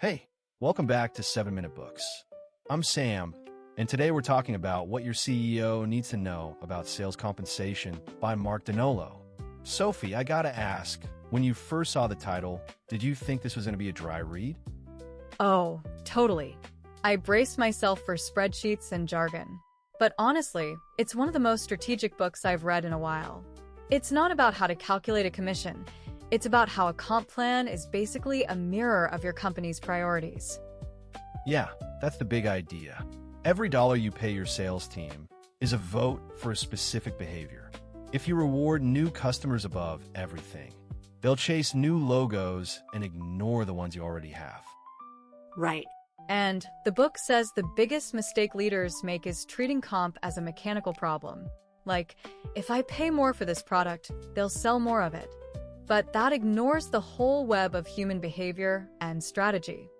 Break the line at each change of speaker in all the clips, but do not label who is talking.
Hey, welcome back to 7-Minute Books. I'm Sam, and today we're talking about What Your CEO Needs to Know About Sales Compensation by Mark Donnolo. Sophie, I gotta ask, when you first saw the title, did you think this was going to be a dry read?
Oh, totally. I braced myself for spreadsheets and jargon. But honestly, it's one of the most strategic books I've read in a while. It's not about how to calculate a commission. It's about how a comp plan is basically a mirror of your company's priorities.
Yeah, that's the big idea. Every dollar you pay your sales team is a vote for a specific behavior. If you reward new customers above everything, they'll chase new logos and ignore the ones you already have.
Right. And the book says the biggest mistake leaders make is treating comp as a mechanical problem. Like, if I pay more for this product, they'll sell more of it. But that ignores the whole web of human behavior and strategy.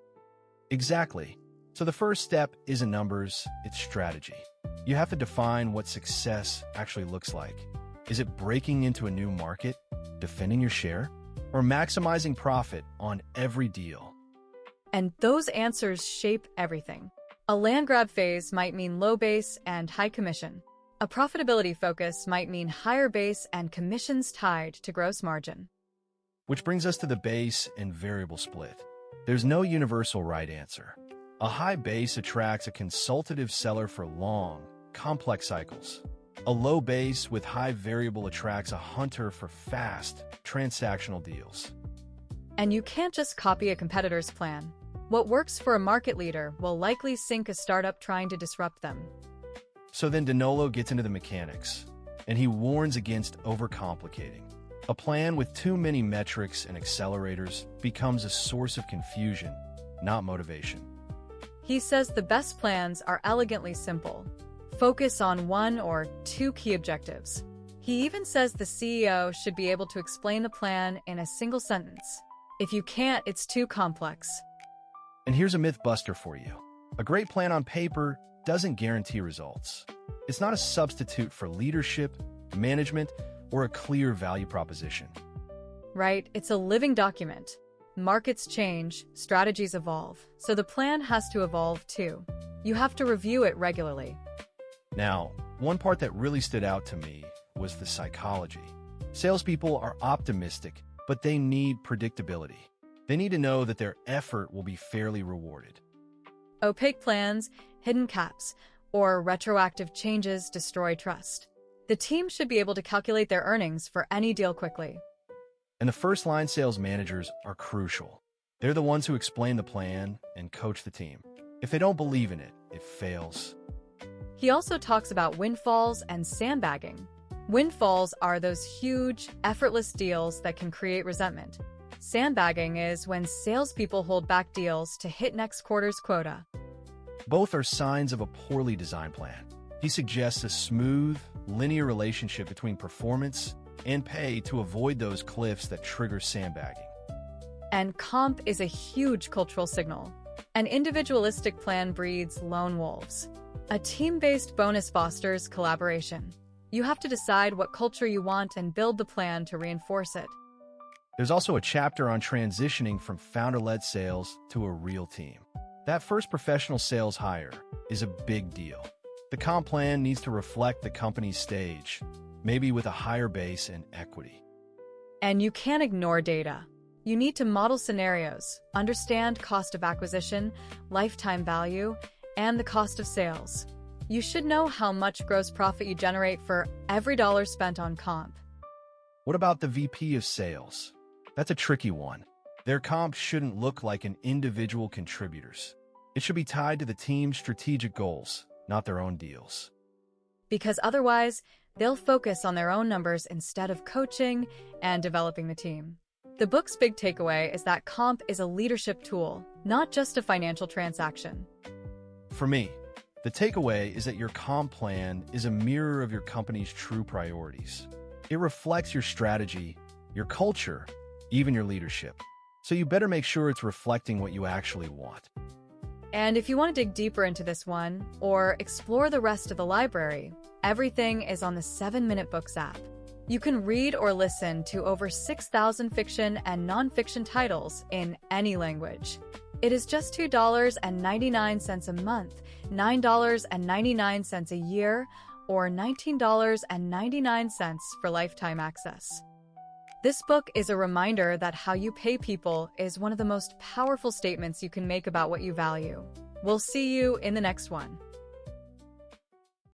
Exactly. So the first step isn't numbers, it's strategy. You have to define what success actually looks like. Is it breaking into a new market, defending your share, or maximizing profit on every deal?
And those answers shape everything. A land grab phase might mean low base and high commission. A profitability focus might mean higher base and commissions tied to gross margin.
Which brings us to the base and variable split. There's no universal right answer. A high base attracts a consultative seller for long, complex cycles. A low base with high variable attracts a hunter for fast, transactional deals.
And you can't just copy a competitor's plan. What works for a market leader will likely sink a startup trying to disrupt them.
So then Donnolo gets into the mechanics, and he warns against overcomplicating. A plan with too many metrics and accelerators becomes a source of confusion, not motivation.
He says the best plans are elegantly simple. Focus on one or two key objectives. He even says the CEO should be able to explain the plan in a single sentence. If you can't, it's too complex.
And here's a myth buster for you. A great plan on paper doesn't guarantee results. It's not a substitute for leadership, management, or a clear value proposition.
Right, it's a living document. Markets change, strategies evolve, so the plan has to evolve too. You have to review it regularly.
Now, one part that really stood out to me was the psychology. Salespeople are optimistic, but they need predictability. They need to know that their effort will be fairly rewarded.
Opaque plans, hidden caps, or retroactive changes destroy trust. The team should be able to calculate their earnings for any deal quickly.
And the first-line sales managers are crucial. They're the ones who explain the plan and coach the team. If they don't believe in it, it fails.
He also talks about windfalls and sandbagging. Windfalls are those huge, effortless deals that can create resentment. Sandbagging is when salespeople hold back deals to hit next quarter's quota.
Both are signs of a poorly designed plan. He suggests a smooth, linear relationship between performance and pay to avoid those cliffs that trigger sandbagging.
And comp is a huge cultural signal. An individualistic plan breeds lone wolves. A team-based bonus fosters collaboration. You have to decide what culture you want and build the plan to reinforce it.
There's also a chapter on transitioning from founder-led sales to a real team. That first professional sales hire is a big deal. The comp plan needs to reflect the company's stage, maybe with a higher base and equity.
And you can't ignore data. You need to model scenarios, understand cost of acquisition, lifetime value, and the cost of sales. You should know how much gross profit you generate for every dollar spent on comp.
What about the VP of sales? That's a tricky one. Their comp shouldn't look like an individual contributor's. It should be tied to the team's strategic goals, not their own deals.
Because otherwise, they'll focus on their own numbers instead of coaching and developing the team. The book's big takeaway is that comp is a leadership tool, not just a financial transaction.
For me, the takeaway is that your comp plan is a mirror of your company's true priorities. It reflects your strategy, your culture, even your leadership. So you better make sure it's reflecting what you actually want.
And if you want to dig deeper into this one, or explore the rest of the library, everything is on the 7-Minute Books app. You can read or listen to over 6,000 fiction and nonfiction titles in any language. It is just $2.99 a month, $9.99 a year, or $19.99 for lifetime access. This book is a reminder that how you pay people is one of the most powerful statements you can make about what you value. We'll see you in the next one.